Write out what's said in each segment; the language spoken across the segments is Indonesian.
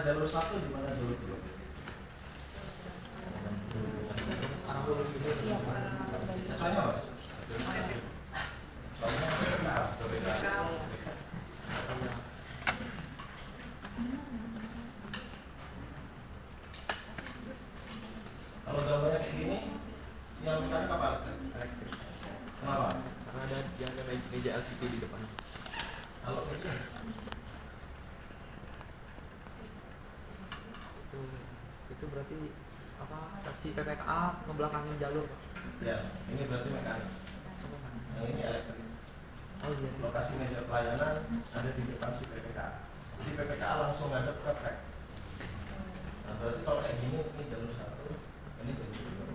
jalur 1, di mana jalur 2? Contohnya apa? Kalau gambarnya kayak gini, sinyal putarnya kapan? Kenapa? Karena ada meja LCD di depan. Kalau kayak gini? Itu berarti apa? Saksi PPKA ngebelakangin jalur. Ya, ini berarti mekanik. Yang ini elektrik. Oh iya. Lokasi meja pelayanan ada di depan si PPKA. Jadi PPKA langsung ngadep ke track. Nah, berarti kalau kayak gini, ini jalur 1, ini jalur 2.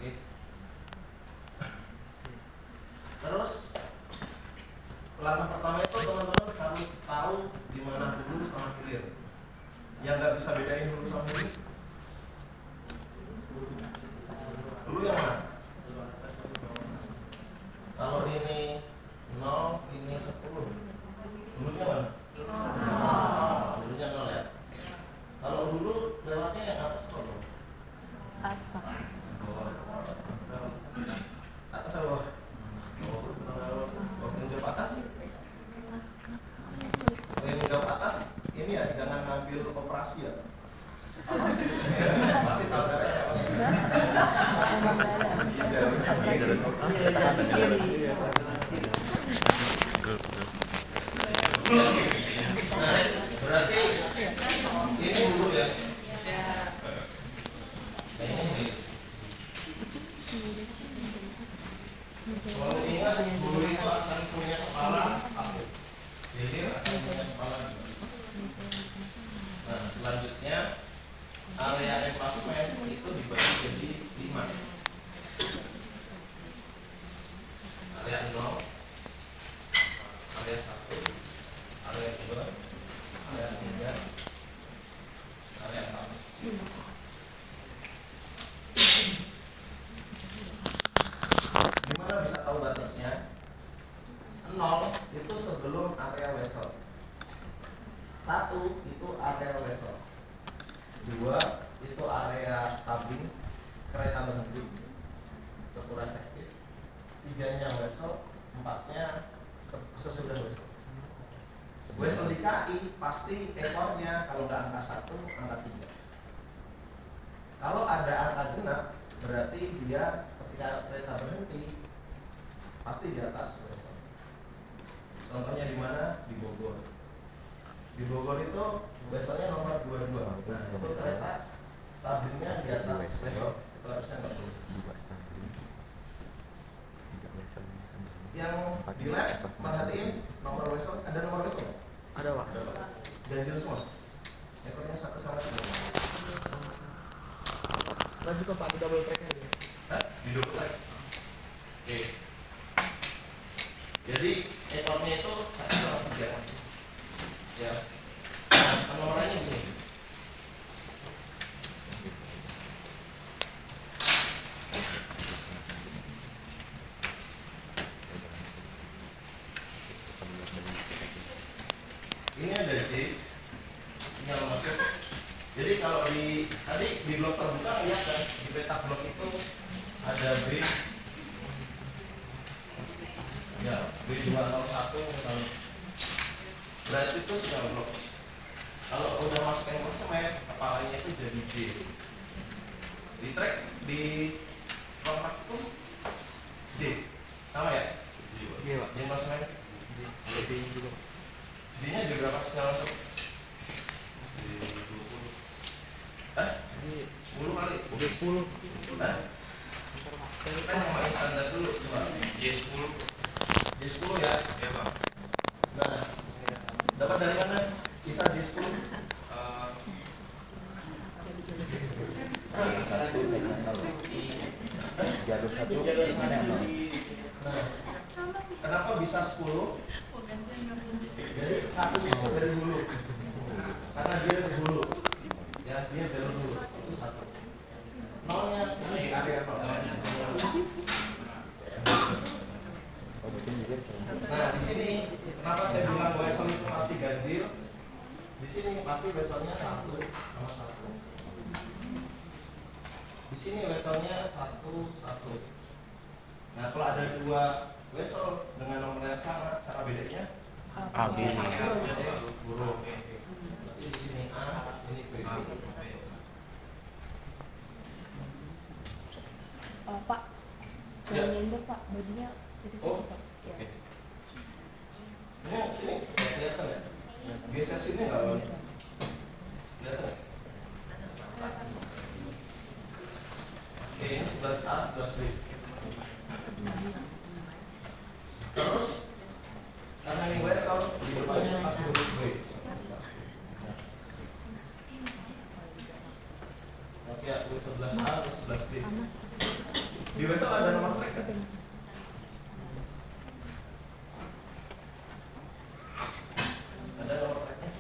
Oke. Terus langkah pertama itu teman-teman harus tahu di mana hulu sama hilir. Yang nggak bisa bedain hulu sama hilir, hulu yang mana? Kalau ini 0, ini 10, hulunya mana? Hulunya 0 ya. Kalau hulu lewatnya yang atas atau Atas. atas atau bawah? Yang jauh atas nih. Yang jauh atas ini ya, jangan ngambil operasi ya. Pasti tahu dari berarti ini dulu ya. Kalau ingat dulu itu akan punya kepala akut, hilir akan punya kepala juga. Nah, selanjutnya area emplasmen itu dibagi jadi 5. Area 0, area 1, area 2, area 3, area 4. Gimana bisa tahu batasnya? 0 itu sebelum area wesel, 1 itu area wesel, 2 itu area tabing kereta berhenti sekurang efektif, 3-nya wesel, 4-nya sesudah wesel. Wesel di KI pasti ekornya kalau nggak angka 1, angka 3. Kalau ada angka genap berarti dia ketika kereta berhenti pasti di atas wesel. Contohnya di mana? Di Bogor. Di Bogor itu weselnya nomor 22. Nah, itu kereta stabilnya di atas wesel. Itu harusnya nggak perlu. Yang di lab perhatiin nomor wesel. Ada nomor wesel nggak? Ada Pak. Ganjil semua. Ekornya satu sama satu. Lanjut ke Pak di double tracknya dia. Hah? Di double track. Oke. Jadi ekornya itu 1 sama 3. Ya. Nah, nomornya gini. Ini ada J, sinyal masuk. Jadi kalau tadi di blok terbuka lihat kan, di petak blok itu ada B, ya B201 misalnya. Berarti itu sinyal blok. Kalau udah masuk yang semen, kepalanya itu jadi J. Di track di kontak itu J, sama ya? Iya Pak. J semen. Lebih juga. J-nya juga berapa sinyal masuk? Ini 10 kali? udah 10. Hah? Kita yang main standar dulu coba. J10. J10 ya? Ya Pak. Nah, dapat dari mana? Kisah J10? Jalur 1 mana yang 0? Nah, kenapa bisa 10? Jadi 1 itu dari hulu. Karena dia dari hulu. Ya, dia jalur hulu. Itu 1. 0-nya ini di area apa? Nah, di sini kenapa saya bilang wesel itu pasti ganjil? Di sini pasti vesselnya 1 sama 1. Di sini vesselnya 1 1. Nah, kalau ada 2 vessel dengan nomor yang sama, cara bedanya A, B. burung. Berarti di sini A, ini B. Pak, Ya. jangan nyender Pak, bajunya jadi Oh, Pak. Ya. oke. Ini sini kelihatan ya? Geser sini nggak Bang? Kelihatan nggak? Oke, ini 11A, 11B. Terus karena ini vessel di depannya pasti huruf B. Oke, ya, 11A atau 11B. Di vessel ada nomor track kan? Ada nomor tracknya?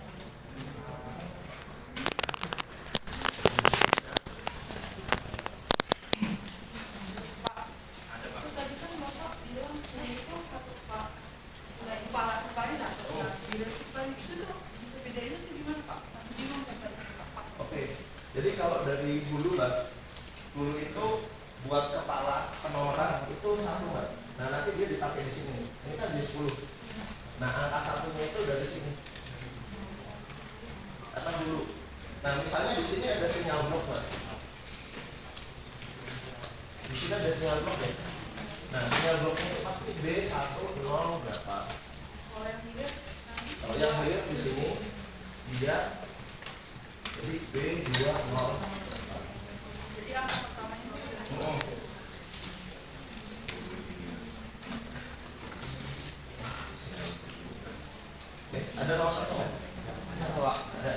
Tadi kan Bapak bilang itu satu Pak, kepalanya satu. Nah, di depan itu tuh bisa bedain itu gimana Pak? Masih bingung kan Pak? Oke, jadi kalau dari hulu lah, hulu itu buat kepala penomoran itu 1 kan. Nah nanti dia dipakai di sini. Ini kan J10. Nah angka 1-nya itu dari sini. Kata dulu. Nah misalnya di sini ada sinyal blok kan. Di sini ada sinyal blok ya. Nah sinyal bloknya itu pasti B10 berapa? Kalau yang dilihat nanti Kalau yang clear di sini dia jadi B20. jadi angka pertamanya itu Oke, ada nomor 1 nggak? Ada.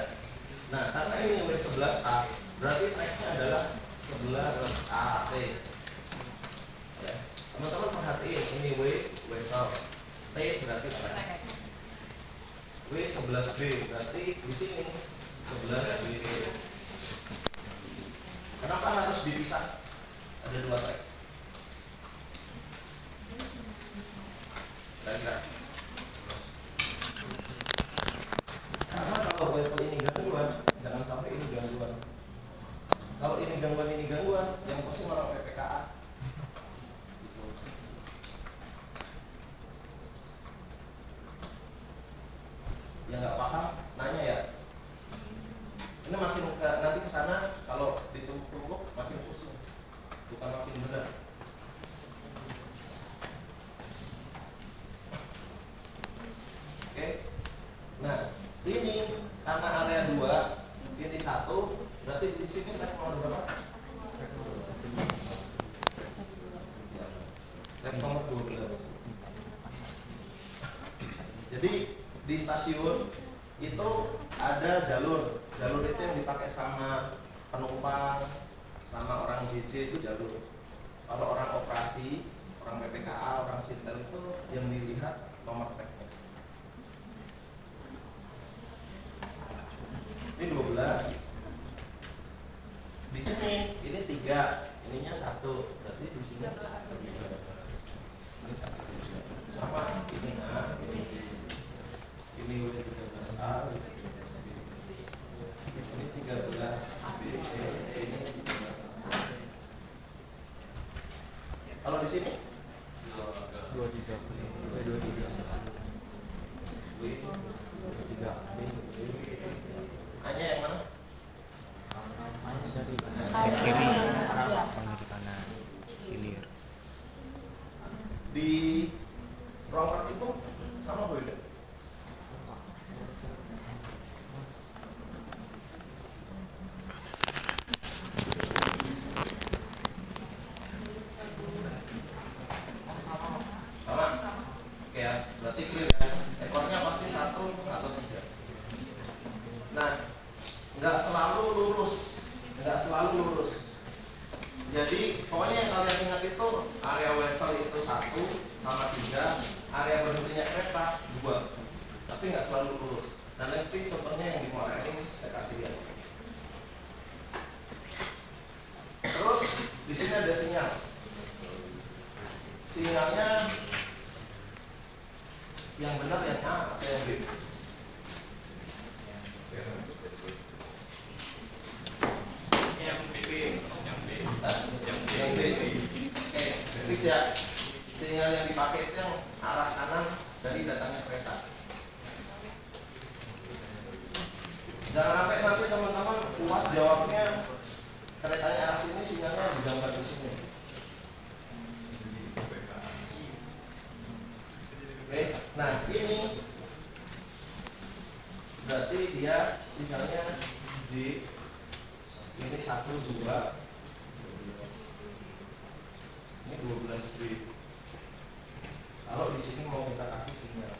Nah, karena ini W11A, berarti tag-nya adalah 11AT. Ya. Teman-teman perhatiin, ini W, vessel. T berarti track. W11B, berarti di sini 11B. Kenapa harus dipisah? Ada 2 track. Kira-kira. Karena kalau vessel ini gangguan, jangan sampai ini gangguan. Kalau ini gangguan, yang pasti orang PPKA. Gitu. Yang nggak paham, nanya ya. Ini makin nanti ke sana kalau ditumpuk makin pusing, bukan makin benar. Oke. Nah, ini karena area 2, ini 1, berarti di sini kan nomor berapa? Track nomor 12. Jadi di stasiun itu ada jalur itu yang dipakai sama penumpang, sama orang JJ itu jalur. Kalau orang operasi, orang PPKA, orang Sintel itu yang dilihat nomor tracknya. Ini 12. Di sini ini 3, ininya 1, berarti di sini 13. Ini 1. Sama ini A, ini W13A, ini 13B, ini 13A. Kalau di sini 23 B. hanya yang mana? Hanya dari Kiri. Ya. Mana di kanan? Hilir. Di ruang itu sama beda. Sama. Oke ya, berarti clear ya. Ekornya pasti 1 atau 3. Nah, nggak selalu lurus. Jadi pokoknya yang kalian ingat itu area vessel itu 1 sama 3, area berhentinya kereta 2. Tapi nggak selalu lurus. Nah nanti contohnya yang di muara ini saya kasih lihat. Terus di sini ada sinyal. Sinyalnya yang benar yang A atau yang B? Ya. fix ya. Sinyal yang dipakai itu yang arah kanan dari datangnya kereta. Jangan sampai nanti teman-teman UAS jawabnya keretanya arah sini, sinyalnya digambar di sini. Oke, nah ini berarti dia sinyalnya J, ini 1, 2, ini 12 B. Kalau di sini mau kita kasih sinyal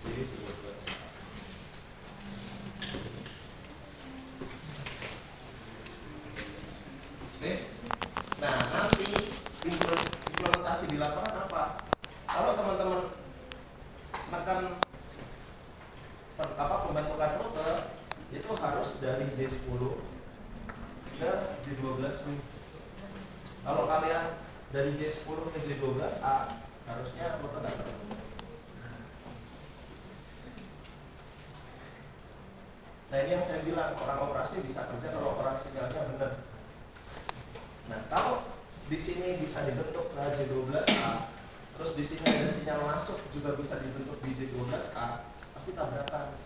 J 12. Oke, nah nanti implementasi di lapangan apa? Kalau teman-teman menekan pembentukan rute itu harus dari J10 ke J12 nih. Kalau kalian dari J10 ke J12A harusnya rute dapat. Nah ini yang saya bilang, orang operasi bisa kerja kalau orang sinyalnya benar. Nah kalau di sini bisa dibentuk ke J12A, terus di sini ada sinyal masuk juga bisa dibentuk di J12A, pasti tabrakan.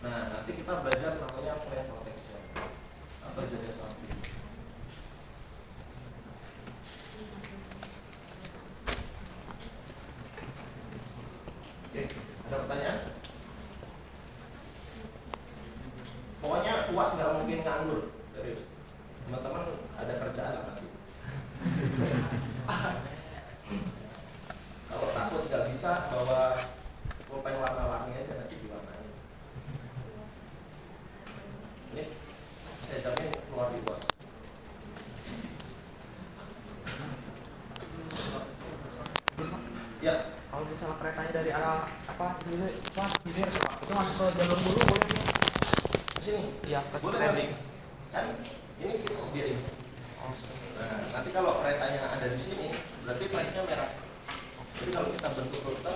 Nah nanti kita belajar namanya flame protection atau jaga samping. Oke, ada pertanyaan? Pokoknya UAS nggak mungkin nganggur, serius. Teman-teman ada kerjaan nanti. Kalau takut nggak bisa, bawa pulpen warna-warni aja, nanti diwarnain. Ini saya jamin keluar di UAS. Ya, Kalau misalnya keretanya dari arah hilir itu masuk ke jalur dulu boleh ya? ke sini. Iya, ke Boleh, standing. kan ini kita sediain. Oh, Nah, nanti kalau keretanya ada di sini, berarti flagnya merah. Jadi kalau kita bentuk rute